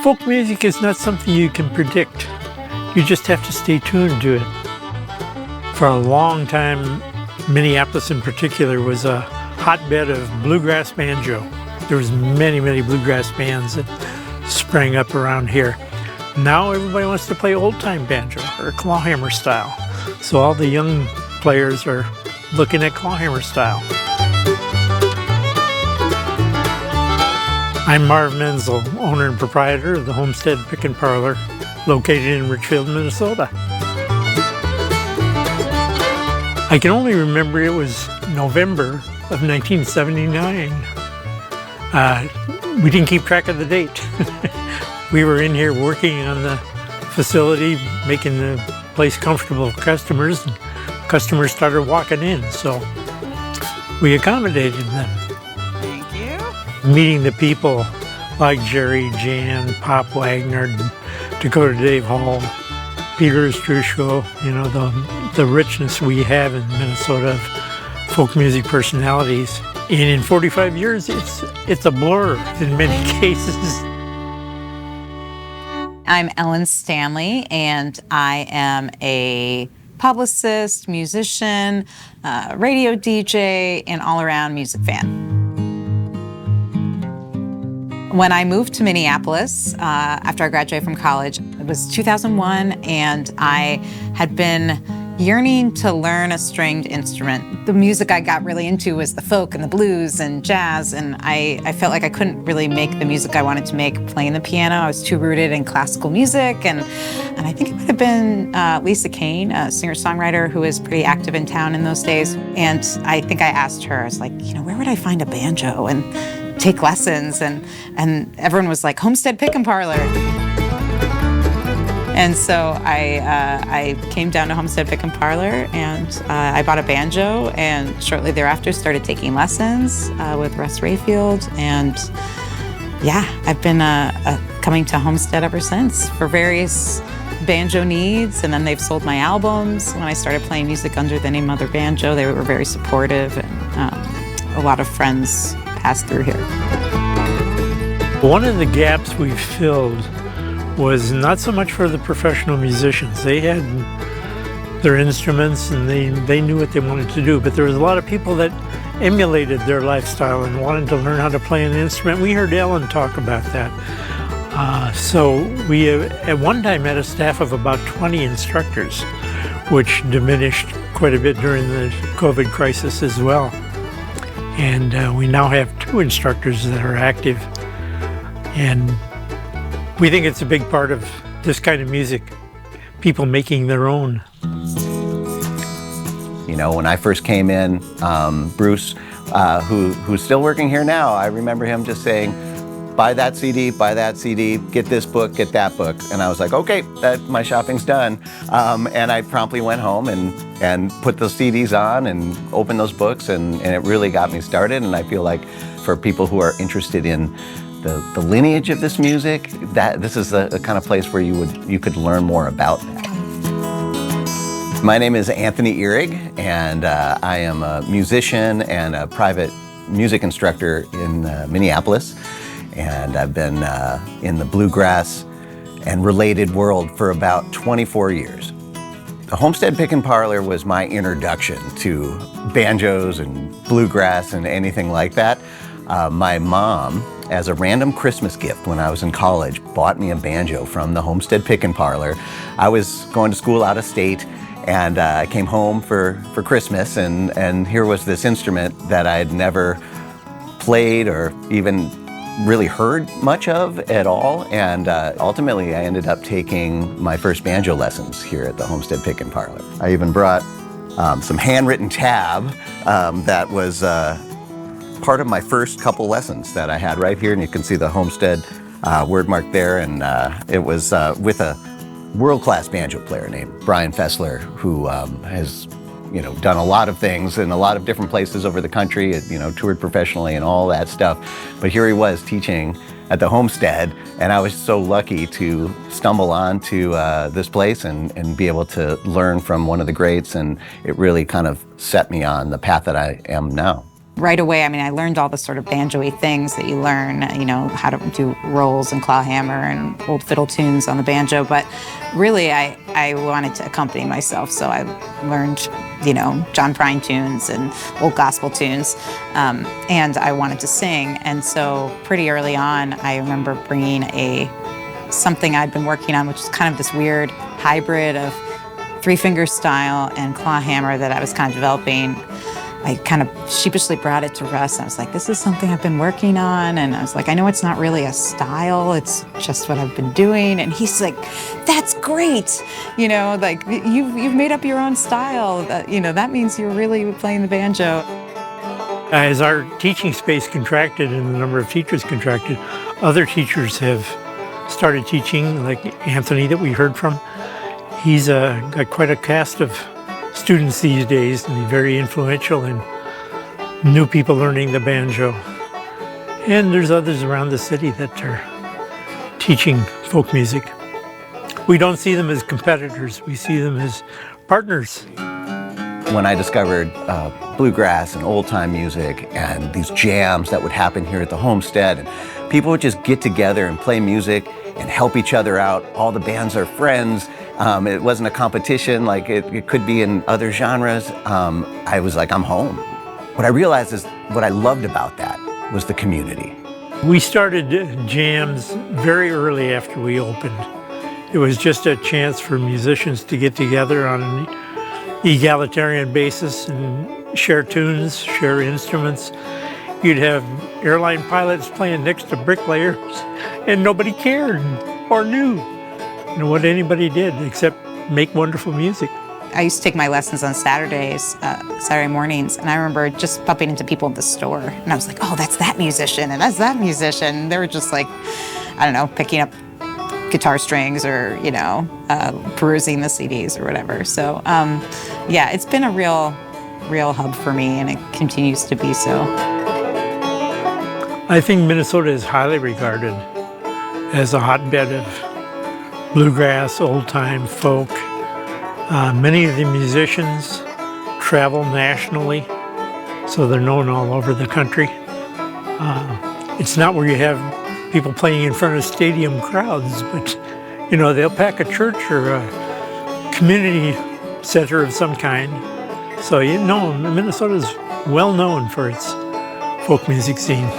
Folk music is not something you can predict. You just have to stay tuned to it. For a long time, Minneapolis in particular was a hotbed of bluegrass banjo. There was many bluegrass bands that sprang up around here. Now everybody wants to play old-time banjo or clawhammer style. So all the young players are looking at clawhammer style. I'm Marv Menzel, owner and proprietor of the Homestead Pickin Parlor, located in Richfield, Minnesota. I can only remember it was November of 1979. We didn't keep track of the date. We were in here working on the facility, making the place comfortable for customers, and customers started walking in, so we accommodated them. Thank you. Meeting the people like Jerry, Jan, Pop Wagner, Dakota Dave Hall, Peter Ostroushko, you know, the richness we have in Minnesota of folk music personalities. And in 45 years, it's a blur in many cases. I'm Ellen Stanley, and I am a publicist, musician, radio DJ, and all-around music fan. When I moved to Minneapolis after I graduated from college, it was 2001, and I had been yearning to learn a stringed instrument. The music I got really into was the folk and the blues and jazz, and I felt like I couldn't really make the music I wanted to make playing the piano. I was too rooted in classical music, and I think it might have been Lisa Kane, a singer-songwriter who was pretty active in town in those days. And I think I asked her, I was like, you know, where would I find a banjo and take lessons? And everyone was like, Homestead Pickin Parlor. And so I came down to Homestead Pickin Parlor, and I bought a banjo, and shortly thereafter started taking lessons with Russ Richfield. And yeah, I've been coming to Homestead ever since for various banjo needs, and then they've sold my albums. When I started playing music under the name Mother Banjo, they were very supportive, and a lot of friends passed through here. One of the gaps we filled was not so much for the professional musicians. They had their instruments and they knew what they wanted to do, but there was a lot of people that emulated their lifestyle and wanted to learn how to play an instrument. We heard Ellen talk about that. So we at one time had a staff of about 20 instructors, which diminished quite a bit during the COVID crisis as well. And we now have 2 instructors that are active, and we think it's a big part of this kind of music, people making their own. You know, when I first came in, Bruce, who's still working here now, I remember him just saying, buy that CD, get this book, get that book. And I was like, okay, my shopping's done. And I promptly went home and put those CDs on and opened those books, and it really got me started. And I feel like for people who are interested in the lineage of this music, that this is the kind of place where you could learn more about that. My name is Anthony Ihrig, and I am a musician and a private music instructor in Minneapolis. And I've been in the bluegrass and related world for about 24 years. The Homestead Pickin Parlor was my introduction to banjos and bluegrass and anything like that. My mom, as a random Christmas gift when I was in college, bought me a banjo from the Homestead Pickin Parlor. I was going to school out of state, and I came home for Christmas, and here was this instrument that I had never played or even really heard much of at all. And ultimately, I ended up taking my first banjo lessons here at the Homestead Pickin Parlor. I even brought some handwritten tab that was part of my first couple lessons that I had right here, and you can see the Homestead word mark there, and it was with a world-class banjo player named Brian Fessler, who has done a lot of things in a lot of different places over the country, toured professionally and all that stuff. But here he was teaching at the Homestead, and I was so lucky to stumble onto this place and be able to learn from one of the greats, and it really kind of set me on the path that I am now. Right away, I mean, I learned all the sort of banjo-y things that you learn, how to do rolls and clawhammer and old fiddle tunes on the banjo, but really I wanted to accompany myself, so I learned, John Prine tunes and old gospel tunes, and I wanted to sing, and so pretty early on, I remember bringing something I'd been working on, which is kind of this weird hybrid of three-finger style and clawhammer that I was kind of developing. I kind of sheepishly brought it to Russ. I was like, this is something I've been working on. And I was like, I know it's not really a style. It's just what I've been doing. And he's like, that's great. You've made up your own style. That means you're really playing the banjo. As our teaching space contracted and the number of teachers contracted, other teachers have started teaching, like Anthony that we heard from. He's got quite a cast of students these days, and he's very influential in new people learning the banjo. And there's others around the city that are teaching folk music. We don't see them as competitors, we see them as partners. When I discovered bluegrass and old-time music and these jams that would happen here at the Homestead, and people would just get together and play music and help each other out. All the bands are friends. It wasn't a competition like it could be in other genres. I was like, I'm home. What I realized is what I loved about that was the community. We started jams very early after we opened. It was just a chance for musicians to get together on an egalitarian basis and share tunes, share instruments. You'd have airline pilots playing next to bricklayers, and nobody cared or knew what anybody did except make wonderful music. I used to take my lessons on Saturday mornings, and I remember just bumping into people in the store, and I was like, oh, that's that musician, and that's that musician. And they were just like, I don't know, picking up guitar strings or, perusing the CDs or whatever. So, yeah, it's been a real hub for me, and it continues to be so. I think Minnesota is highly regarded as a hotbed of bluegrass, old-time folk. Many of the musicians travel nationally, so they're known all over the country. It's not where you have people playing in front of stadium crowds, but they'll pack a church or a community center of some kind. So Minnesota's well known for its folk music scene.